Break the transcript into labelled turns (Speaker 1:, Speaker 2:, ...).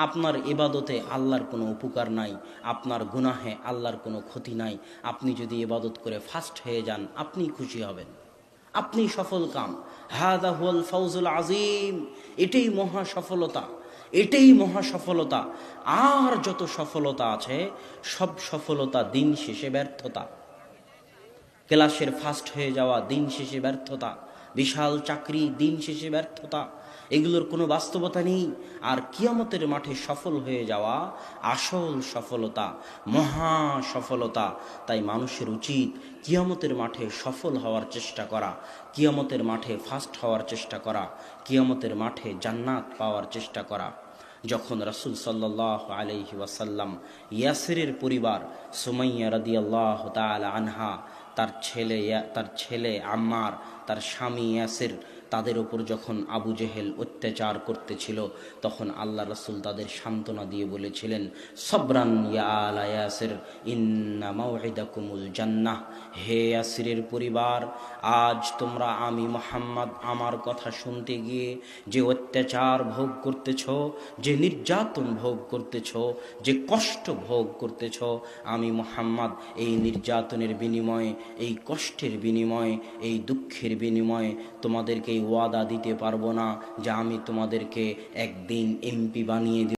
Speaker 1: আপনার ইবাদতে আল্লাহর কোনো উপকার নাই, আপনার গুনাহে আল্লাহর কোনো ক্ষতি নাই। আপনি যদি ইবাদত করে ফাস্ট হয়ে যান, আপনি খুশি হবেন, আপনি সফল কাম। হাদা হুয়াল ফাউজুল আজিম, এটাই মহা সফলতা, এটাই মহা সফলতা। আর যত সফলতা আছে সব সফলতা দিন শেষে ব্যর্থতা। ক্লাসের ফার্স্ট হয়ে যাওয়া দিন শেষে ব্যর্থতা, বিশাল চাকরি দিন শেষে ব্যর্থতা, এগুলোর কোনো বাস্তবতা নেই। আর কিয়ামতের মাঠে সফল হয়ে যাওয়া আসল সফলতা, মহা সফলতা। তাই মানুষের উচিত কিয়ামতের মাঠে সফল হওয়ার চেষ্টা করা, কিয়ামতের মাঠে ফার্স্ট হওয়ার চেষ্টা করা, কিয়ামতের মাঠে জান্নাত পাওয়ার চেষ্টা করা। যখন রাসূল সাল্লাল্লাহু আলাইহি ওয়াসাল্লাম ইয়াসিরের পরিবার সুমাইয়া রাদিয়াল্লাহু তাআলা আনহা, তার ছেলে আম্মার, তার স্বামী ইয়াসির, তাদের উপর যখন আবু জেহেল অত্যাচার করতেছিল, তখন আল্লাহ রাসূল তাদের সান্ত্বনা দিয়ে বলেছিলেন, সবরান ইয়া আলা ইয়াসির ইন্না মাউইদাকুমুল জান্নাহ। হে ইয়াসিরের পরিবার, আজ তোমরা আমি মুহাম্মদ আমার কথা শুনতে গিয়ে যে অত্যাচার ভোগ করতেছ, যে নির্যাতন ভোগ করতেছ, যে কষ্ট ভোগ করতেছ, আমি মুহাম্মদ এই নির্যাতনের বিনিময়ে, এই কষ্টের বিনিময়ে, এই দুঃখের বিনিময়ে তোমাদেরকে ওয়াদা দিতে পারবো না যে আমি তোমাদেরকে একদিন এমপি বানিয়ে দিব,